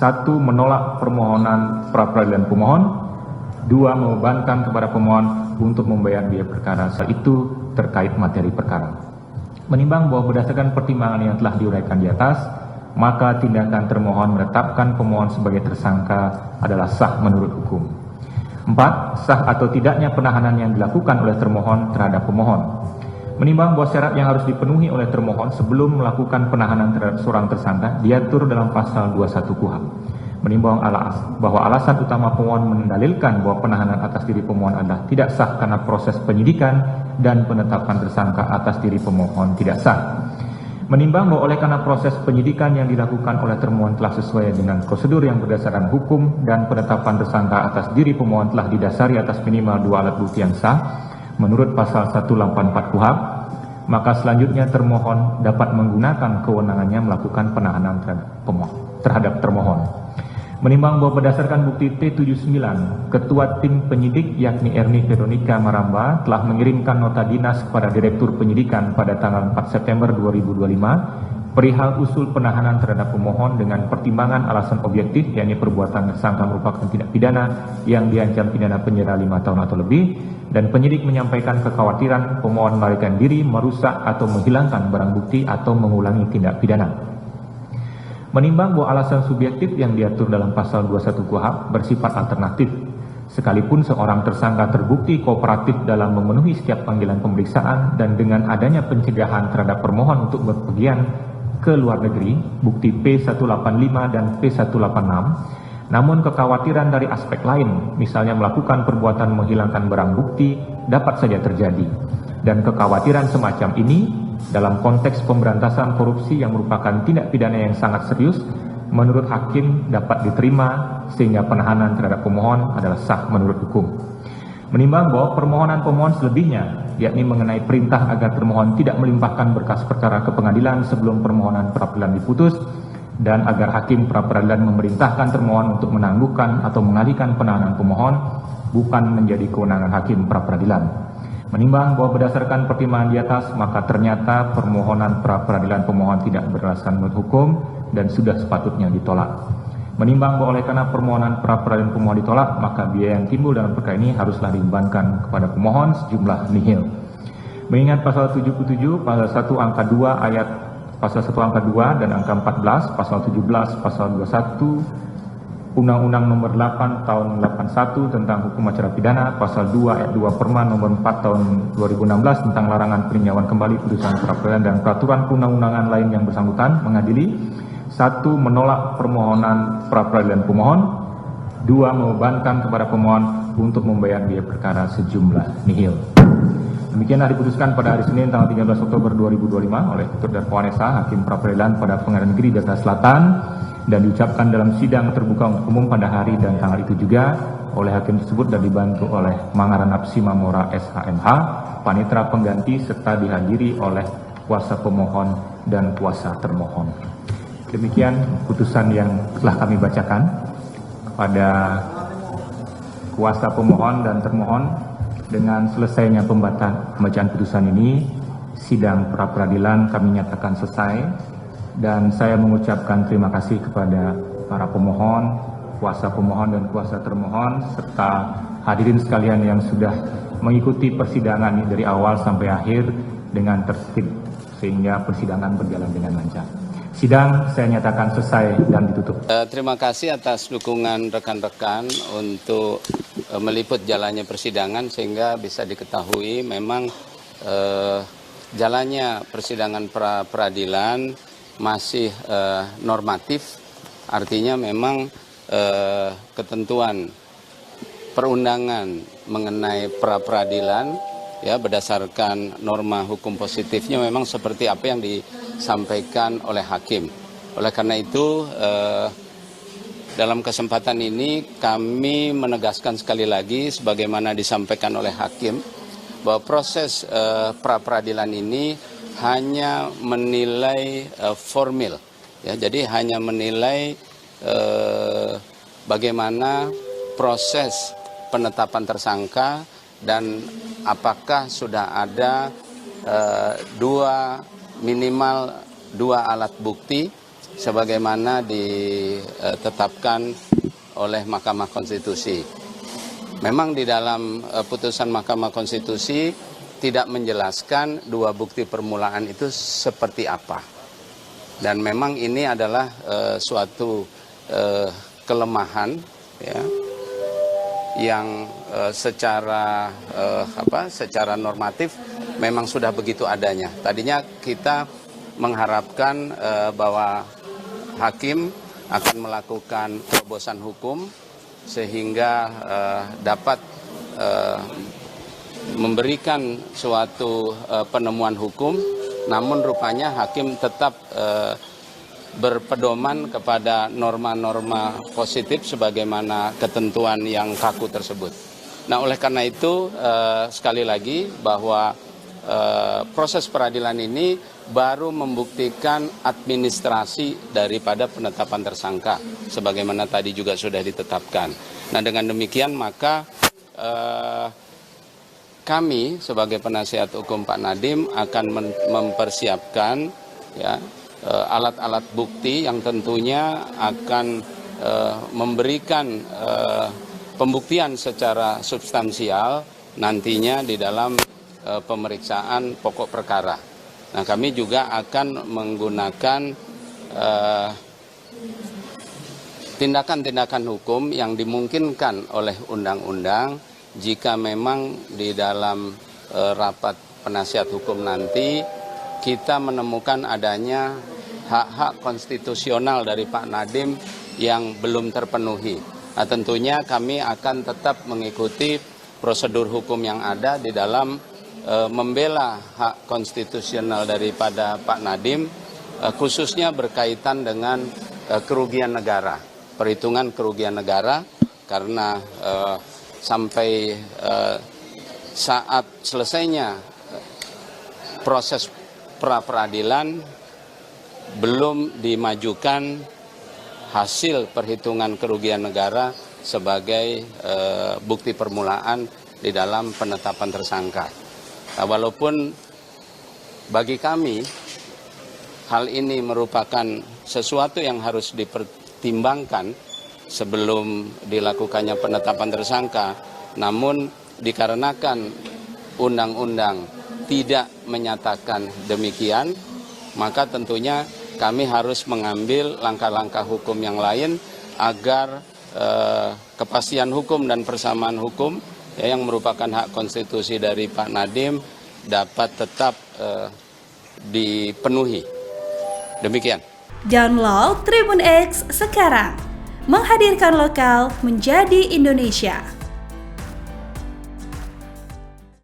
1. Menolak permohonan pra-peradilan pemohon. 2. Membebankan kepada pemohon untuk membayar biaya perkara, itu terkait materi perkara. Menimbang bahwa berdasarkan pertimbangan yang telah diuraikan di atas, maka tindakan termohon menetapkan pemohon sebagai tersangka adalah sah menurut hukum. 4. Sah atau tidaknya penahanan yang dilakukan oleh termohon terhadap pemohon. Menimbang bahwa syarat yang harus dipenuhi oleh termohon sebelum melakukan penahanan terhadap seorang tersangka diatur dalam pasal 21 KUHP. Menimbang bahwa alasan utama pemohon mendalilkan bahwa penahanan atas diri pemohon adalah tidak sah karena proses penyidikan dan penetapan tersangka atas diri pemohon tidak sah. Menimbang bahwa oleh karena proses penyidikan yang dilakukan oleh termohon telah sesuai dengan prosedur yang berdasarkan hukum dan penetapan tersangka atas diri pemohon telah didasari atas minimal 2 alat bukti yang sah menurut pasal 184 KUHP, maka selanjutnya termohon dapat menggunakan kewenangannya melakukan penahanan terhadap termohon. Menimbang bahwa berdasarkan bukti T79, Ketua Tim Penyidik yakni Erni Veronica Maramba telah mengirimkan nota dinas kepada Direktur Penyidikan pada tanggal 4 September 2025 perihal usul penahanan terhadap pemohon dengan pertimbangan alasan objektif yakni perbuatan tersangka merupakan tindak pidana yang diancam pidana penjara 5 tahun atau lebih, dan penyidik menyampaikan kekhawatiran pemohon melarikan diri, merusak atau menghilangkan barang bukti atau mengulangi tindak pidana. Menimbang bahwa alasan subjektif yang diatur dalam pasal 21 KUHP bersifat alternatif, sekalipun seorang tersangka terbukti kooperatif dalam memenuhi setiap panggilan pemeriksaan dan dengan adanya pencegahan terhadap permohon untuk berpergian ke luar negeri, bukti P185 dan P186, namun kekhawatiran dari aspek lain, misalnya melakukan perbuatan menghilangkan barang bukti, dapat saja terjadi. Dan kekhawatiran semacam ini dalam konteks pemberantasan korupsi yang merupakan tindak pidana yang sangat serius, menurut hakim dapat diterima sehingga penahanan terhadap pemohon adalah sah menurut hukum. Menimbang bahwa permohonan pemohon selebihnya, yakni mengenai perintah agar termohon tidak melimpahkan berkas perkara ke pengadilan sebelum permohonan pra-peradilan diputus, dan agar hakim pra-peradilan memerintahkan termohon untuk menangguhkan atau mengalihkan penahanan pemohon, bukan menjadi kewenangan hakim pra-peradilan. Menimbang bahwa berdasarkan pertimbangan di atas, maka ternyata permohonan pra-peradilan pemohon tidak beralasan menurut hukum dan sudah sepatutnya ditolak. Menimbang bahwa oleh karena permohonan pra-peradilan pemohon ditolak, maka biaya yang timbul dalam perkara ini haruslah dibebankan kepada pemohon sejumlah nihil. Mengingat pasal 77, pasal 1 angka 2 ayat pasal 1 angka 2 dan angka 14, pasal 17, pasal 21, Undang-Undang nomor 8 tahun 81 tentang hukum acara pidana, pasal 2 ayat 2 Perma nomor 4 tahun 2016 tentang larangan peninjauan kembali putusan pra-peradilan dan peraturan perundang-undangan lain yang bersangkutan mengadili: 1. Menolak permohonan pra-peradilan pemohon. 2. Membebankan kepada pemohon untuk membayar biaya perkara sejumlah nihil. Demikianlah diputuskan pada hari Senin tanggal 13 Oktober 2025 oleh Dr. Darpo Anesa, Hakim Pra-Peradilan pada Pengadilan Negeri Jakarta Selatan, dan diucapkan dalam sidang terbuka untuk umum pada hari dan tanggal itu juga oleh hakim tersebut dan dibantu oleh Mangaranap Simamora SHMH, panitera pengganti, serta dihadiri oleh kuasa pemohon dan kuasa termohon. Demikian putusan yang telah kami bacakan. Kepada kuasa pemohon dan termohon, dengan selesainya pembacaan putusan ini, sidang pra-peradilan kami nyatakan selesai. Dan saya mengucapkan terima kasih kepada para pemohon, kuasa pemohon dan kuasa termohon, serta hadirin sekalian yang sudah mengikuti persidangan ini dari awal sampai akhir dengan tertib sehingga persidangan berjalan dengan lancar. Sidang saya nyatakan selesai dan ditutup. Terima kasih atas dukungan rekan-rekan untuk meliput jalannya persidangan sehingga bisa diketahui memang jalannya persidangan pra-peradilan masih normatif, artinya memang ketentuan perundangan mengenai pra-peradilan ya berdasarkan norma hukum positifnya memang seperti apa yang disampaikan oleh hakim. Oleh karena itu dalam kesempatan ini kami menegaskan sekali lagi sebagaimana disampaikan oleh hakim bahwa proses pra-peradilan ini hanya menilai formil, ya, jadi hanya menilai bagaimana proses penetapan tersangka dan apakah sudah ada minimal dua alat bukti sebagaimana ditetapkan oleh Mahkamah Konstitusi. Memang di dalam putusan Mahkamah Konstitusi tidak menjelaskan dua bukti permulaan itu seperti apa. Dan memang ini adalah suatu kelemahan ya, yang secara normatif memang sudah begitu adanya. Tadinya kita mengharapkan bahwa hakim akan melakukan terobosan hukum sehingga dapat memberikan suatu penemuan hukum, namun rupanya hakim tetap berpedoman kepada norma-norma positif sebagaimana ketentuan yang kaku tersebut. Nah, oleh karena itu sekali lagi bahwa proses peradilan ini baru membuktikan administrasi daripada penetapan tersangka sebagaimana tadi juga sudah ditetapkan. Nah, dengan demikian maka kami sebagai penasihat hukum Pak Nadiem akan mempersiapkan ya alat-alat bukti yang tentunya akan memberikan pembuktian secara substansial nantinya di dalam pemeriksaan pokok perkara. Nah, kami juga akan menggunakan tindakan-tindakan hukum yang dimungkinkan oleh undang-undang jika memang di dalam rapat penasihat hukum nanti kita menemukan adanya hak-hak konstitusional dari Pak Nadiem yang belum terpenuhi. Nah, tentunya kami akan tetap mengikuti prosedur hukum yang ada di dalam membela hak konstitusional daripada Pak Nadiem, khususnya berkaitan dengan kerugian negara, perhitungan kerugian negara, karena sampai saat selesainya proses pra-peradilan belum dimajukan hasil perhitungan kerugian negara sebagai bukti permulaan di dalam penetapan tersangka. Nah, walaupun bagi kami hal ini merupakan sesuatu yang harus dipertimbangkan sebelum dilakukannya penetapan tersangka, namun dikarenakan undang-undang tidak menyatakan demikian, maka tentunya kami harus mengambil langkah-langkah hukum yang lain agar kepastian hukum dan persamaan hukum yang merupakan hak konstitusi dari Pak Nadiem dapat tetap dipenuhi. Demikian. Download Tribun X sekarang, menghadirkan lokal menjadi Indonesia.